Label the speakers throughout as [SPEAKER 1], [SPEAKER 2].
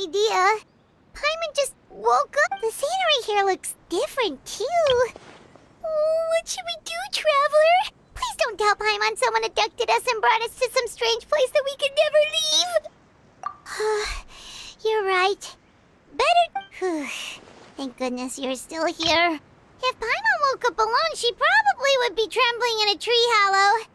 [SPEAKER 1] idea. Paimon just woke up. The scenery here looks different, too. What should we do, Traveler? Please don't tell Paimon someone abducted us and brought us to some strange place that we could never leave. You're right. Better... Thank goodness you're still here. If Paimon woke up alone, she probably would be trembling in a tree hollow.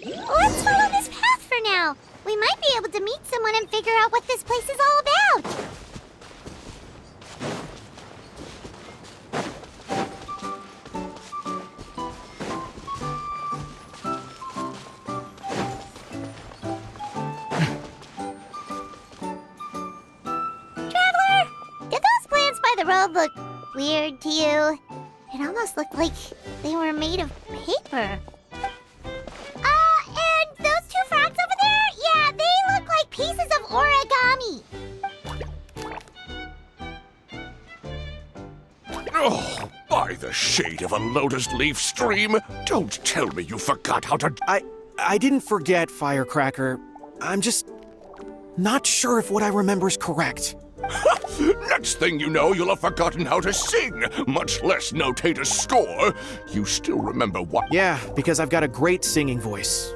[SPEAKER 1] Let's follow this path for now. We might be able to meet someone and figure out what this place is all about. Traveler, did those plants by the road look weird to you? It almost looked like they were made of paper. And those two frogs over there? Yeah, they look like pieces of origami.
[SPEAKER 2] Oh, by the shade of a lotus leaf stream, don't tell me you forgot how to...
[SPEAKER 3] I didn't forget, Firecracker. I'm just not sure if what I remember is correct.
[SPEAKER 2] Next thing you know, you'll have forgotten how to sing, much less notate a score. You still remember what...
[SPEAKER 3] Yeah, because I've got a great singing voice.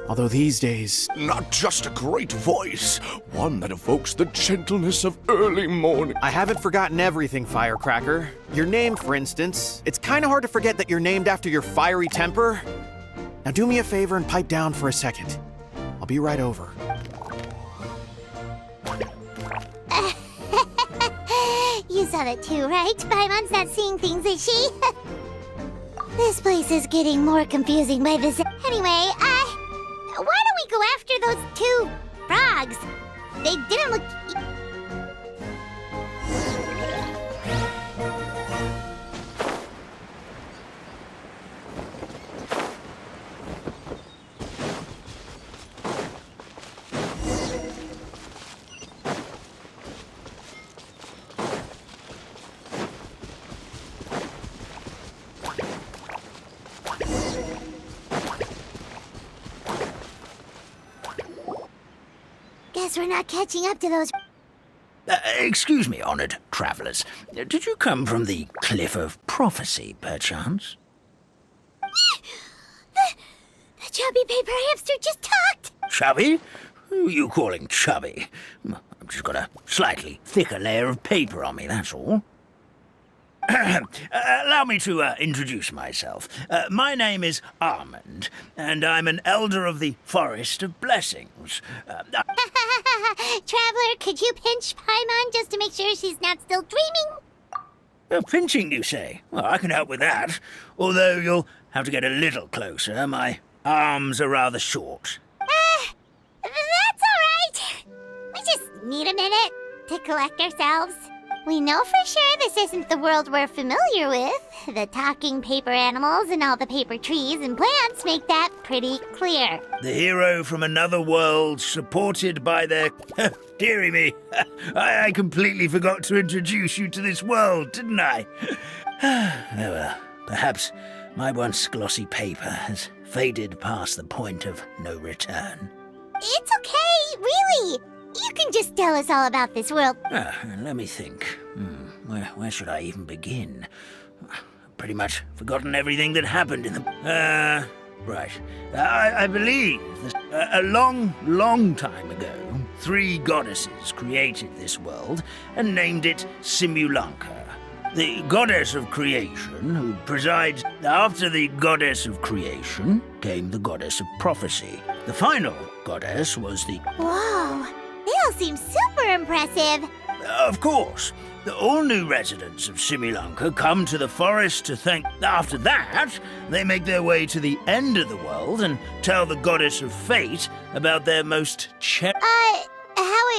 [SPEAKER 3] Although these days...
[SPEAKER 2] Not just a great voice, one that evokes the gentleness of early morning.
[SPEAKER 3] I haven't forgotten everything, Firecracker. Your name, for instance. It's kind of hard to forget that you're named after your fiery temper. Now do me a favor and pipe down for a second. I'll be right over.
[SPEAKER 1] You saw that too, right? Paimon's not seeing things, is she? This place is getting more confusing by this. Anyway, why don't we go after those two frogs? They didn't look... Guess we're not catching up to those...
[SPEAKER 4] Excuse me, honored travelers. Did you come from the Cliff of Prophecy, perchance?
[SPEAKER 1] The chubby paper hamster just talked!
[SPEAKER 4] Chubby? Who are you calling chubby? I've just got a slightly thicker layer of paper on me, that's all. Allow me to introduce myself. My name is Armand, and I'm an elder of the Forest of Blessings.
[SPEAKER 1] Traveler, could you pinch Paimon just to make sure she's not still dreaming?
[SPEAKER 4] Pinching, you say? Well, I can help with that. Although you'll have to get a little closer. My arms are rather short.
[SPEAKER 1] That's all right. We just need a minute to collect ourselves. We know for sure this isn't the world we're familiar with. The talking paper animals and all the paper trees and plants make that pretty clear.
[SPEAKER 4] The hero from another world, supported by their... Dearie me, I completely forgot to introduce you to this world, didn't I? Oh well, perhaps my once glossy paper has faded past the point of no return.
[SPEAKER 1] It's okay, really. You can just tell us all about this world.
[SPEAKER 4] Let me think. Where should I even begin? Pretty much forgotten everything that happened in the... Right. I believe that a long, long time ago, 3 goddesses created this world and named it Simulanka. The goddess of creation, who presides after the goddess of creation, came the goddess of prophecy. The final goddess was the...
[SPEAKER 1] Whoa, they all seem super impressive.
[SPEAKER 4] Of course. All new residents of Simulanka come to the forest to thank... After that, they make their way to the end of the world and tell the goddess of fate about their most
[SPEAKER 1] How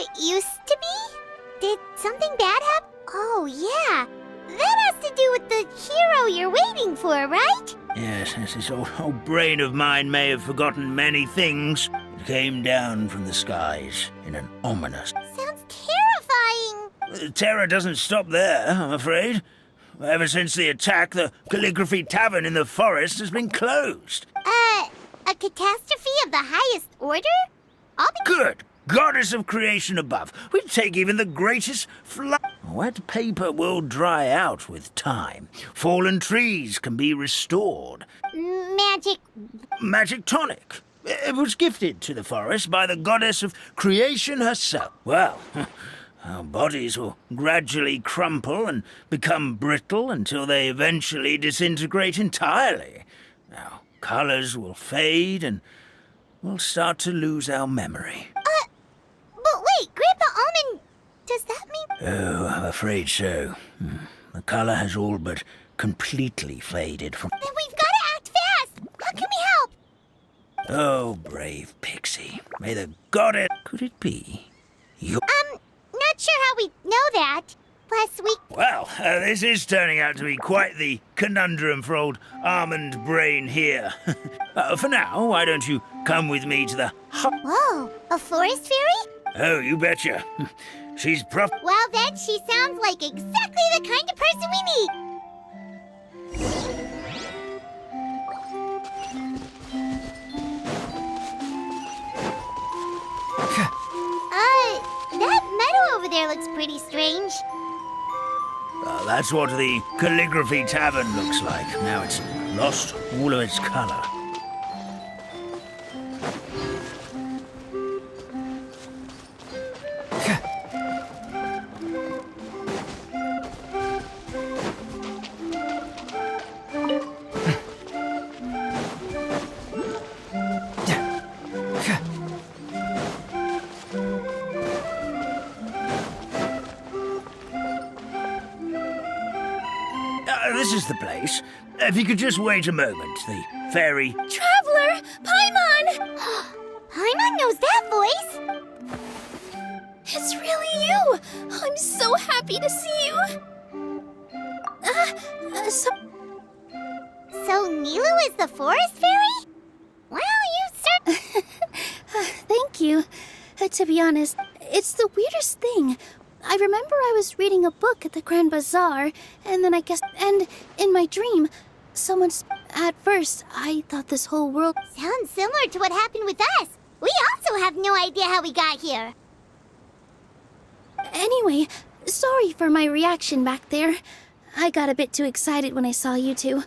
[SPEAKER 1] it used to be? Did something bad happen? Oh, yeah. That has to do with the hero you're waiting for, right?
[SPEAKER 4] Yes, this old brain of mine may have forgotten many things. It came down from the skies in an ominous...
[SPEAKER 1] Sounds terrifying.
[SPEAKER 4] The terror doesn't stop there, I'm afraid. Ever since the attack, the Calligraphy Tavern in the forest has been closed.
[SPEAKER 1] catastrophe of the highest order? I'll be
[SPEAKER 4] Good. Goddess of creation above. We'd take even the greatest Wet paper will dry out with time. Fallen trees can be restored.
[SPEAKER 1] magic.
[SPEAKER 4] Magic tonic. It was gifted to the forest by the goddess of creation herself. Well, our bodies will gradually crumple and become brittle until they eventually disintegrate entirely. Our colors will fade and we'll start to lose our memory.
[SPEAKER 1] But wait, Grandpa Almond, does that mean...
[SPEAKER 4] Oh, I'm afraid so. The color has all but completely faded from...
[SPEAKER 1] Then we've got to act fast! How can we help?
[SPEAKER 4] Oh, brave pixie. May the goddess... Could it be? You...
[SPEAKER 1] Not sure how we know that. Last week...
[SPEAKER 4] Well, this is turning out to be quite the conundrum for old Almond Brain here. For now, why don't you come with me to the...
[SPEAKER 1] Whoa, a forest fairy?
[SPEAKER 4] Oh, you betcha. She's prof...
[SPEAKER 1] Well then, she sounds like exactly the kind of person we need. That meadow over there looks pretty strange.
[SPEAKER 4] That's what the calligraphy tavern looks like. Now it's lost all of its color. This is the place. If you could just wait a moment, the fairy...
[SPEAKER 1] Traveler! Paimon! Paimon knows that voice!
[SPEAKER 5] It's really you! I'm so happy to see you!
[SPEAKER 1] So Nilou is the forest fairy? Well, you
[SPEAKER 5] Thank you. To be honest, it's the weirdest thing. I remember I was reading a book at the Grand Bazaar, and then and in my dream, at first, I thought this whole world...
[SPEAKER 1] sounds similar to what happened with us. We also have no idea how we got here.
[SPEAKER 5] Anyway, sorry for my reaction back there. I got a bit too excited when I saw you two.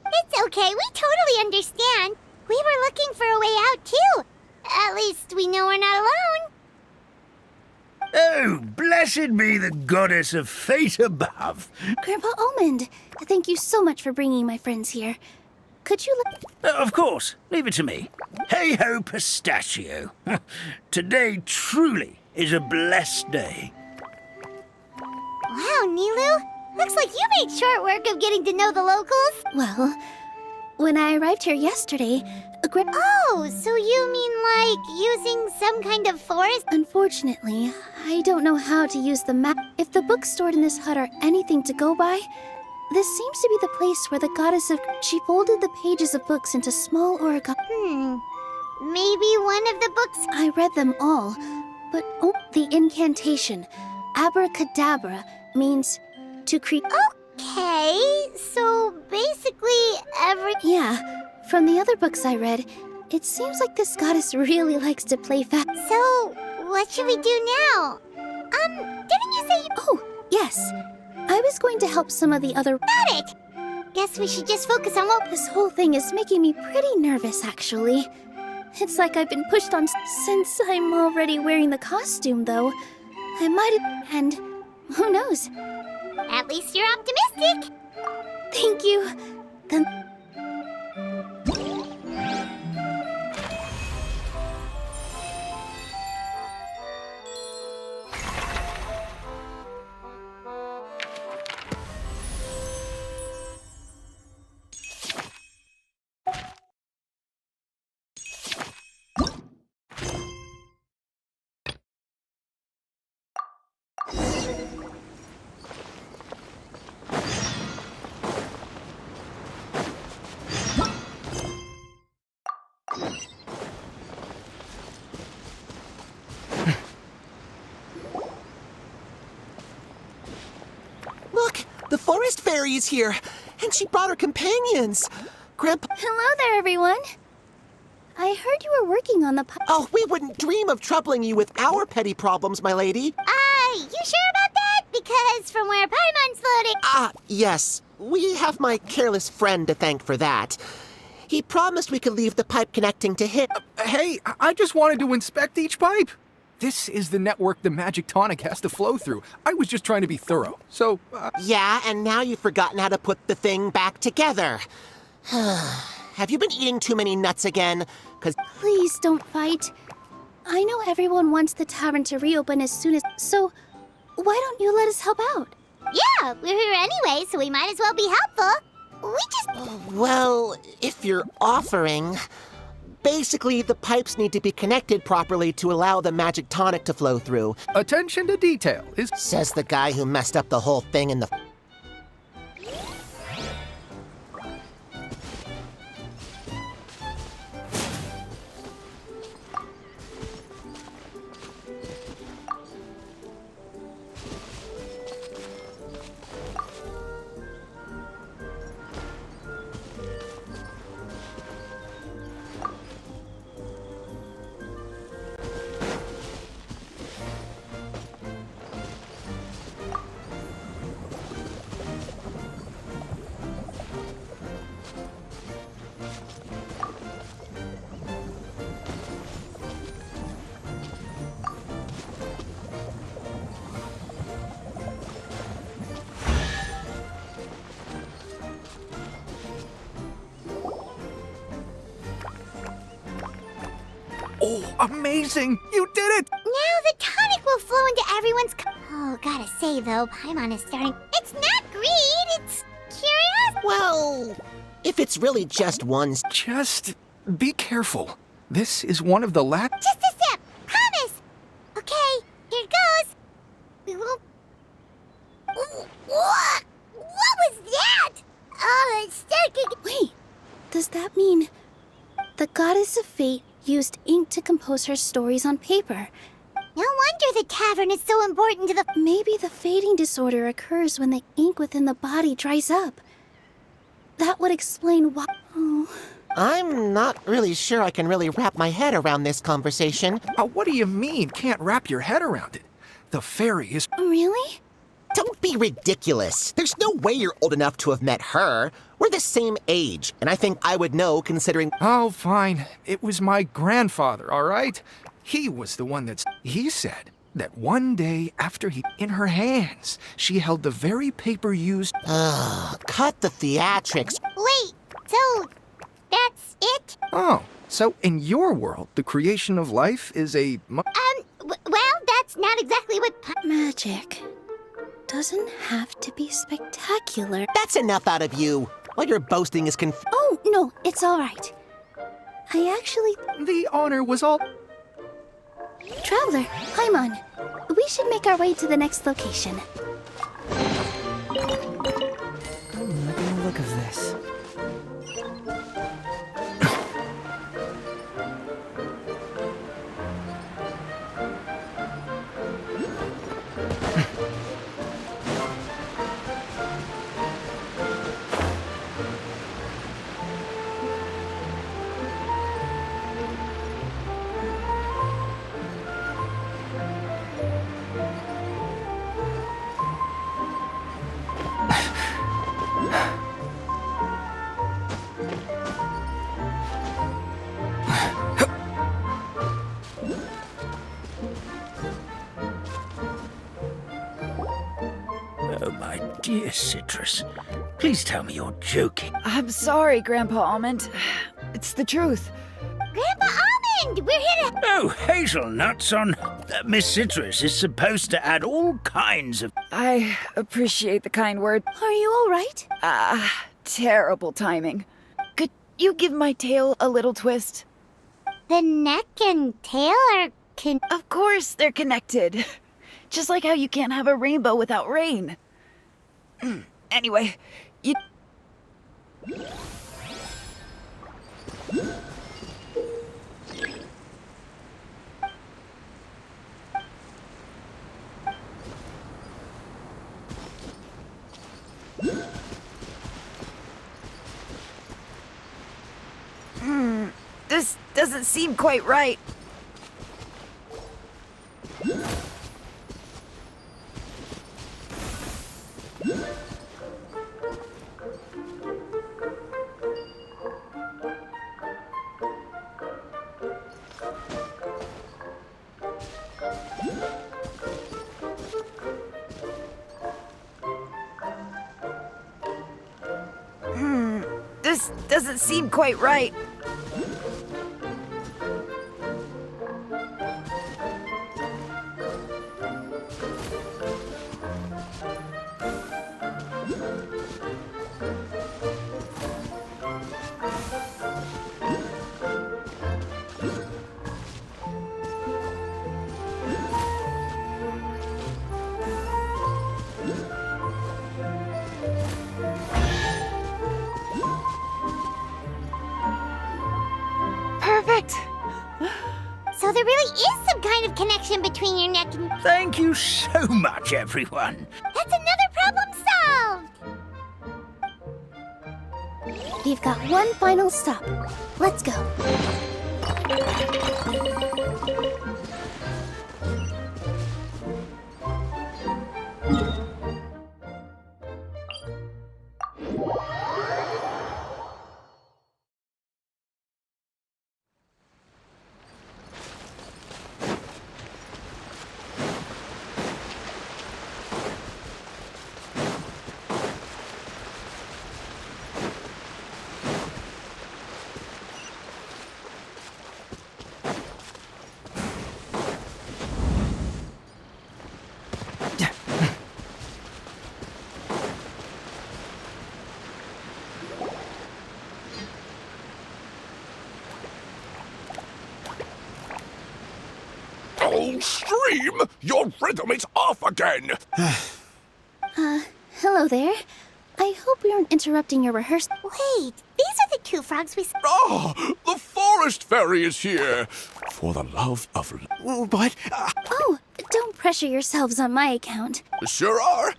[SPEAKER 1] It's okay, we totally understand. We were looking for a way out, too. At least we know we're not alone.
[SPEAKER 4] Oh, blessed be the goddess of fate above.
[SPEAKER 5] Grandpa Almond, thank you so much for bringing my friends here. Could you
[SPEAKER 4] Of course, leave it to me. Hey-ho, pistachio. Today truly is a blessed day.
[SPEAKER 1] Wow, Nilou. Looks like you made short work of getting to know the locals.
[SPEAKER 5] Well, when I arrived here yesterday,
[SPEAKER 1] Oh, so you mean like using some kind of forest?
[SPEAKER 5] Unfortunately, I don't know how to use the map. If the books stored in this hut are anything to go by, this seems to be the place where the goddess of... She folded the pages of books into small origami.
[SPEAKER 1] Maybe one of the books...
[SPEAKER 5] I read them all, but the incantation, abracadabra, means to create...
[SPEAKER 1] Okay, so basically
[SPEAKER 5] Yeah, from the other books I read, it seems like this goddess really likes to play fast.
[SPEAKER 1] So, what should we do now? Didn't you say you...
[SPEAKER 5] Oh, yes. I was going to help some of the other...
[SPEAKER 1] Got it! Guess we should just focus on what...
[SPEAKER 5] This whole thing is making me pretty nervous, actually. It's like I've been pushed on... Since I'm already wearing the costume, though, I might have... And who knows?
[SPEAKER 1] At least you're optimistic.
[SPEAKER 5] Thank you. Then...
[SPEAKER 6] Look, the forest fairy is here, and she brought her companions. Grandpa...
[SPEAKER 5] Hello there, everyone. I heard you were working on the
[SPEAKER 6] Oh, we wouldn't dream of troubling you with our petty problems, my lady.
[SPEAKER 1] You sure about that? Because from where Paimon's floating...
[SPEAKER 6] Ah, yes. We have my careless friend to thank for that. He promised we could leave the pipe connecting to him.
[SPEAKER 7] Hey, I just wanted to inspect each pipe. This is the network the magic tonic has to flow through. I was just trying to be thorough. So,
[SPEAKER 6] Yeah, and now you've forgotten how to put the thing back together. Have you been eating too many nuts again? 'Cause
[SPEAKER 5] Please don't fight. I know everyone wants the tavern to reopen as soon as... So, why don't you let us help out?
[SPEAKER 1] Yeah, we're here anyway, so we might as well be helpful. We just...
[SPEAKER 6] well, if you're offering... Basically, the pipes need to be connected properly to allow the magic tonic to flow through,
[SPEAKER 7] attention to detail is...
[SPEAKER 6] says the guy who messed up the whole thing in the...
[SPEAKER 7] Oh, amazing! You did it!
[SPEAKER 1] Now the tonic will flow into everyone's... Oh, gotta say, though, Paimon is starting... It's not greed, it's curious.
[SPEAKER 6] Well, if it's really just one...
[SPEAKER 7] Just be careful. This is one of the
[SPEAKER 1] Just a sip, promise. Okay, here it goes. We won't... Ooh, what? What was that? Oh, it's sticking.
[SPEAKER 5] Wait, does that mean the goddess of fate used ink to compose her stories on paper?
[SPEAKER 1] No wonder the tavern is so important to the...
[SPEAKER 5] Maybe the fading disorder occurs when the ink within the body dries up. That would explain why... Oh,
[SPEAKER 6] I'm not really sure I can really wrap my head around this conversation.
[SPEAKER 7] What do you mean, can't wrap your head around it? The fairy is...
[SPEAKER 5] really?
[SPEAKER 6] Don't be ridiculous. There's no way you're old enough to have met her. We're the same age, and I think I would know considering...
[SPEAKER 7] Oh, fine. It was my grandfather, all right? He was the one that's... He said that one day after he... In her hands, she held the very paper used...
[SPEAKER 6] Cut the theatrics.
[SPEAKER 1] Wait, so that's it?
[SPEAKER 7] Oh, so in your world, the creation of life is a...
[SPEAKER 1] Well, that's not exactly what...
[SPEAKER 5] Magic doesn't have to be spectacular.
[SPEAKER 6] That's enough out of you. All you're boasting is
[SPEAKER 5] Oh, no, it's all right. I actually...
[SPEAKER 7] The honor was all...
[SPEAKER 5] Traveler, Paimon, we should make our way to the next location.
[SPEAKER 8] I'm liking the look of this.
[SPEAKER 4] Oh, my dear Citrus. Please tell me you're joking.
[SPEAKER 9] I'm sorry, Grandpa Almond. It's the truth.
[SPEAKER 1] Grandpa Almond, we're here to...
[SPEAKER 4] Oh, hazelnuts on... Miss Citrus is supposed to add all kinds of...
[SPEAKER 9] I appreciate the kind word.
[SPEAKER 5] Are you all right?
[SPEAKER 9] Terrible timing. Could you give my tail a little twist?
[SPEAKER 1] The neck and tail are...
[SPEAKER 9] Of course they're connected. Just like how you can't have a rainbow without rain. Anyway, you... This doesn't seem quite right. This doesn't seem quite right. Perfect.
[SPEAKER 1] So there really is some kind of connection between your neck and...
[SPEAKER 4] Thank you so much, everyone.
[SPEAKER 1] That's another problem solved!
[SPEAKER 5] We've got one final stop. Let's go.
[SPEAKER 2] Oh, Stream! Your rhythm is off again!
[SPEAKER 5] Hello there. I hope we aren't interrupting your rehearsal.
[SPEAKER 1] Wait, these are the two frogs we...
[SPEAKER 2] Ah, the forest fairy is here! For the love of...
[SPEAKER 3] But
[SPEAKER 5] Oh, don't pressure yourselves on my account.
[SPEAKER 2] Sure are.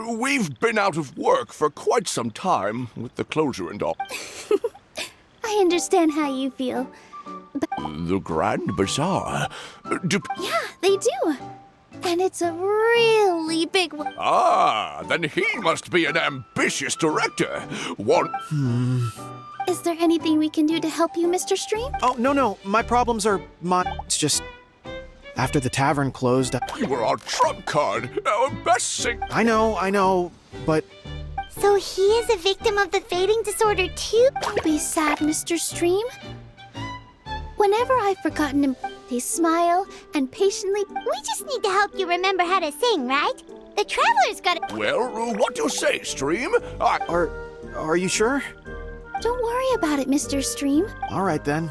[SPEAKER 2] We've been out of work for quite some time, with the closure and all.
[SPEAKER 5] I understand how you feel.
[SPEAKER 2] The Grand Bazaar?
[SPEAKER 5] Yeah, they do. And it's a really big one.
[SPEAKER 2] Ah, then he must be an ambitious director. One...
[SPEAKER 5] Is there anything we can do to help you, Mr. Stream?
[SPEAKER 3] oh no, my problems are it's just after the tavern closed.
[SPEAKER 2] You were our trump card, our best sing...
[SPEAKER 3] I know, but
[SPEAKER 1] So he is a victim of the fading disorder too?
[SPEAKER 5] Don't be sad, Mr. Stream. Whenever I've forgotten him, they smile and patiently...
[SPEAKER 1] We just need to help you remember how to sing, right? The Traveler's got it.
[SPEAKER 2] Well, what do you say, Stream?
[SPEAKER 3] are you sure?
[SPEAKER 5] Don't worry about it, Mr. Stream.
[SPEAKER 3] All right then.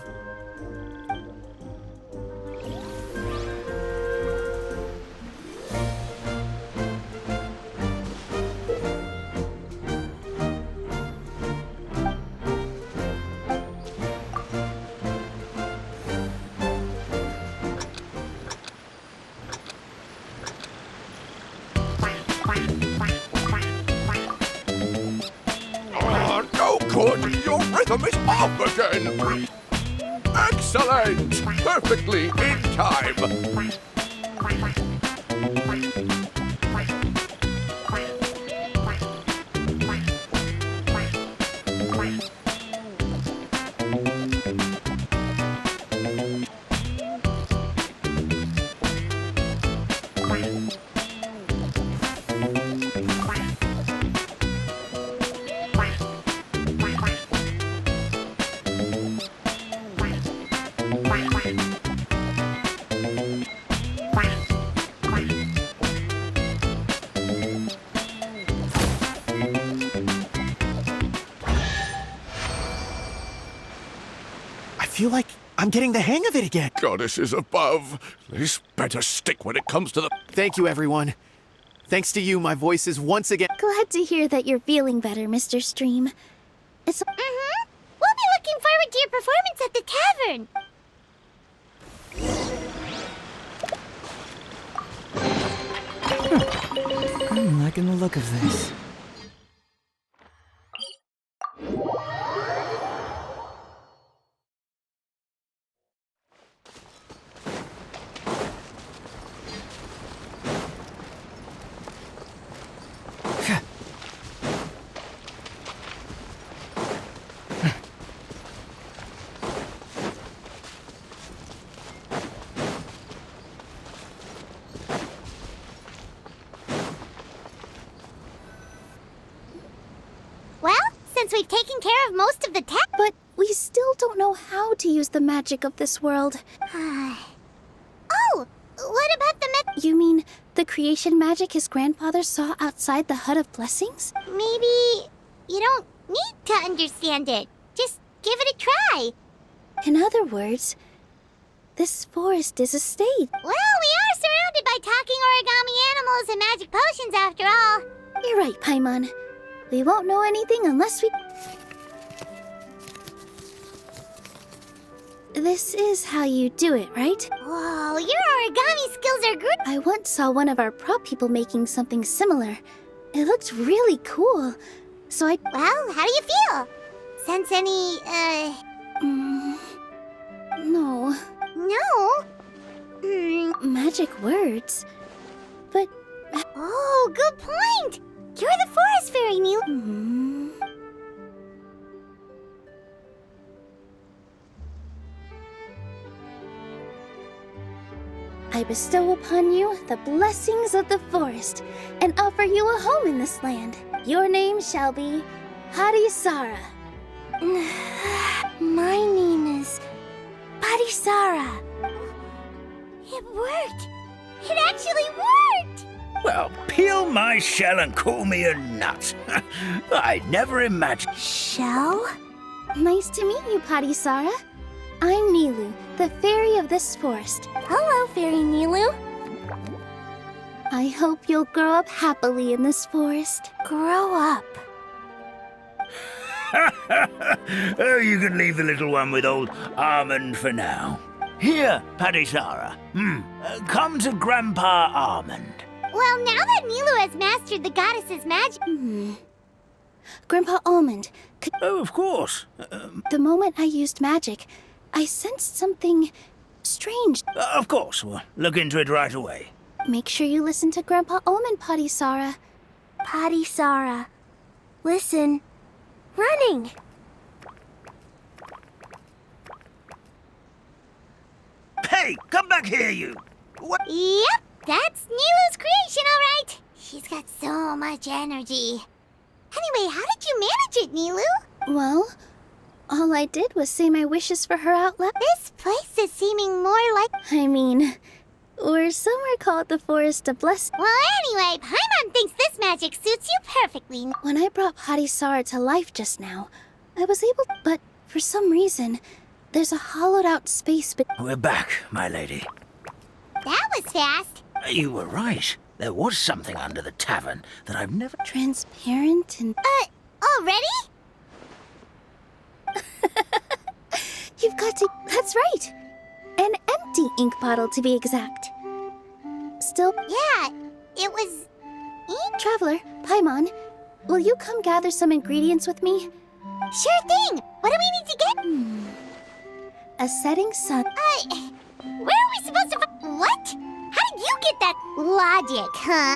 [SPEAKER 2] No good! Your rhythm is off again! Excellent! Perfectly in time!
[SPEAKER 3] I feel like I'm getting the hang of it again.
[SPEAKER 2] Goddesses above, this better stick when it comes to the...
[SPEAKER 3] Thank you, everyone. Thanks to you, my voice is once again...
[SPEAKER 5] Glad to hear that you're feeling better, Mr. Stream. It's...
[SPEAKER 1] We'll be looking forward to your performance at the tavern.
[SPEAKER 8] I'm liking the look of this.
[SPEAKER 1] since we've taken care of most of the tech.
[SPEAKER 5] But we still don't know how to use the magic of this world.
[SPEAKER 1] Oh, what about the
[SPEAKER 5] You mean the creation magic his grandfather saw outside the Hut of Blessings?
[SPEAKER 1] Maybe you don't need to understand it. Just give it a try.
[SPEAKER 5] In other words, this forest is a stage.
[SPEAKER 1] Well, we are surrounded by talking origami animals and magic potions after all.
[SPEAKER 5] You're right, Paimon. We won't know anything unless we... This is how you do it, right?
[SPEAKER 1] Whoa, your origami skills are good.
[SPEAKER 5] I once saw one of our prop people making something similar. It looked really cool. So I...
[SPEAKER 1] Well, how do you feel? Sense any,
[SPEAKER 5] No.
[SPEAKER 1] No?
[SPEAKER 5] Magic words. But...
[SPEAKER 1] Oh, good point. You're the forest fairy, Nilou.
[SPEAKER 5] I bestow upon you the blessings of the forest and offer you a home in this land. Your name shall be Harisara.
[SPEAKER 1] My name is Parisara. It worked. It actually worked.
[SPEAKER 4] Well, peel my shell and call me a nut. I never imagined...
[SPEAKER 1] Shell?
[SPEAKER 5] Nice to meet you, Parisara. I'm Nilou, the fairy of this forest.
[SPEAKER 1] Hello, Fairy Nilou.
[SPEAKER 5] I hope you'll grow up happily in this forest.
[SPEAKER 1] Grow up.
[SPEAKER 4] Oh, you can leave the little one with old Almond for now. Here, Parisara. Come to Grandpa Almond.
[SPEAKER 1] Well, now that Nilou has mastered the goddess's magic...
[SPEAKER 5] Grandpa Almond,
[SPEAKER 4] Oh, of course.
[SPEAKER 5] the moment I used magic, I sensed something strange.
[SPEAKER 4] Of course. We'll look into it right away.
[SPEAKER 5] Make sure you listen to Grandpa Almond, Parisara.
[SPEAKER 1] Parisara. Listen. Running.
[SPEAKER 4] Hey, come back here, you! What?
[SPEAKER 1] Yep, that's Nilou's creation, all right. She's got so much energy. Anyway, how did you manage it, Nilou?
[SPEAKER 5] Well, all I did was say my wishes for her out loud.
[SPEAKER 1] This place is seeming more like...
[SPEAKER 5] I mean, or somewhere called the Forest of Blessing.
[SPEAKER 1] Well, anyway, Paimon thinks this magic suits you perfectly.
[SPEAKER 5] When I brought Parisara to life just now, I was able... But for some reason, there's a hollowed-out space
[SPEAKER 4] We're back, my lady.
[SPEAKER 1] That was fast.
[SPEAKER 4] You were right. There was something under the tavern that I've never...
[SPEAKER 5] transparent and...
[SPEAKER 1] Already?
[SPEAKER 5] You've got to... That's right! An empty ink bottle, to be exact. Still...
[SPEAKER 1] Yeah, it was...
[SPEAKER 5] Traveler, Paimon, will you come gather some ingredients with me?
[SPEAKER 1] Sure thing! What do we need to get?
[SPEAKER 5] A setting sun...
[SPEAKER 1] Where are we supposed to... What? How did you get that logic, huh?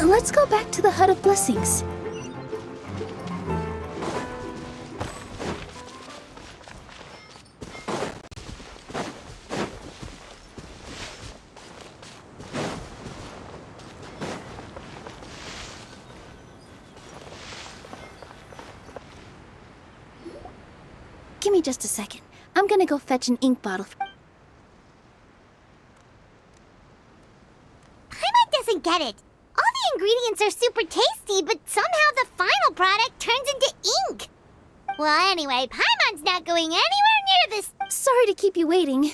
[SPEAKER 5] Let's go back to the Hut of Blessings. Give me just a second. I'm gonna go fetch an ink bottle.
[SPEAKER 1] Paimon doesn't get it. All the ingredients are super tasty, but somehow the final product turns into ink. Well, anyway, Paimon's not going anywhere near this.
[SPEAKER 5] Sorry to keep you waiting.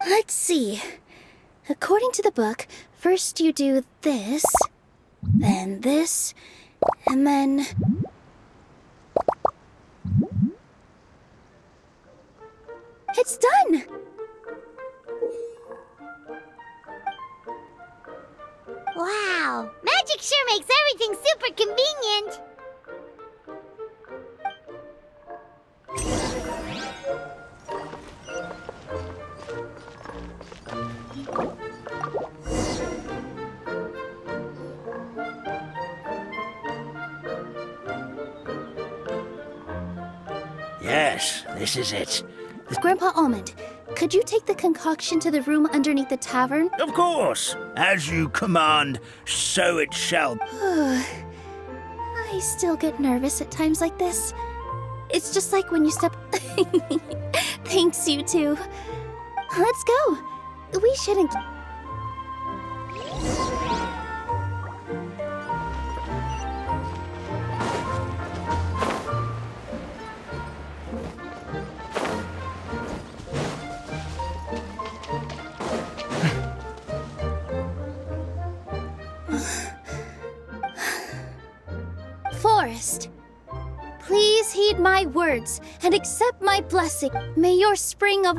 [SPEAKER 5] Let's see. According to the book, first you do this, then this, and then... It's done!
[SPEAKER 1] Wow, magic sure makes everything super convenient.
[SPEAKER 4] Yes, this is it.
[SPEAKER 5] Grandpa Almond, could you take the concoction to the room underneath the tavern?
[SPEAKER 4] Of course. As you command, so it shall.
[SPEAKER 5] I still get nervous at times like this. It's just like when you step... Thanks, you two. Let's go. We shouldn't... Forest, please heed my words and accept my blessing. May your spring of...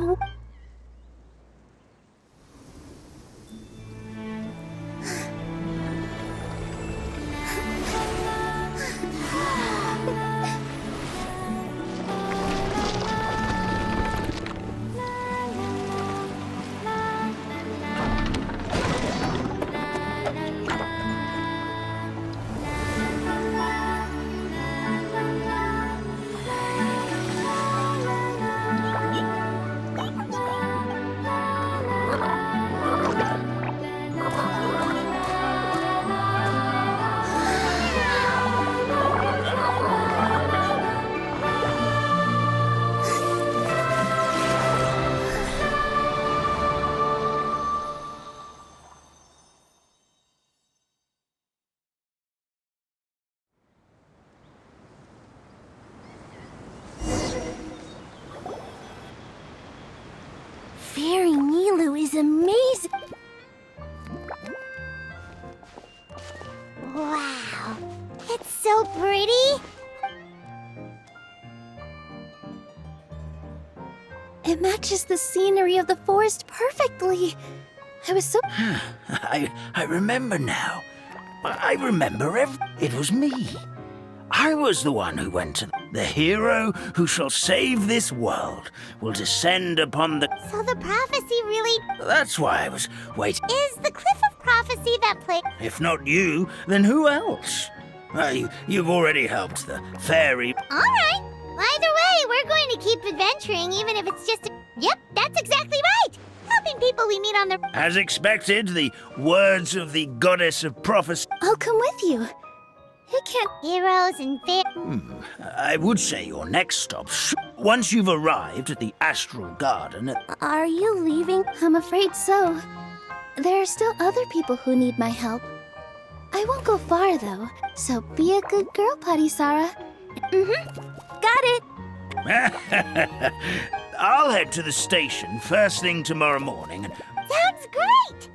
[SPEAKER 5] Fairy Nilou is amazing.
[SPEAKER 1] Wow, it's so pretty.
[SPEAKER 5] It matches the scenery of the forest perfectly. I was so...
[SPEAKER 4] I remember now. I remember It was me. I was the one who went to... The hero who shall save this world will descend upon the...
[SPEAKER 1] So the prophecy really
[SPEAKER 4] That's why I was waiting.
[SPEAKER 1] is the cliff of prophecy that played.
[SPEAKER 4] If not you, then who else? You've already helped the fairy.
[SPEAKER 1] All right. Either way, we're going to keep adventuring, even if it's just. Yep, that's exactly right. Helping people we meet on the.
[SPEAKER 4] As expected, the words of the goddess of prophecy.
[SPEAKER 5] I'll come with you. It can't...
[SPEAKER 1] Heroes and
[SPEAKER 4] I would say your next stop. Once you've arrived at the astral garden.
[SPEAKER 5] Are you leaving? I'm afraid so. There are still other people who need my help. I won't go far, though. So be a good girl, Potty Sarah. Got it.
[SPEAKER 4] I'll head to the station first thing tomorrow morning.
[SPEAKER 1] sounds great.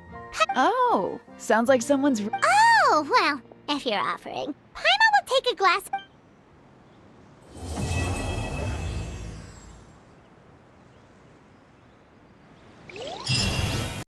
[SPEAKER 9] Oh, sounds like someone's...
[SPEAKER 1] Oh, well, if you're offering, Paimon will take a glass.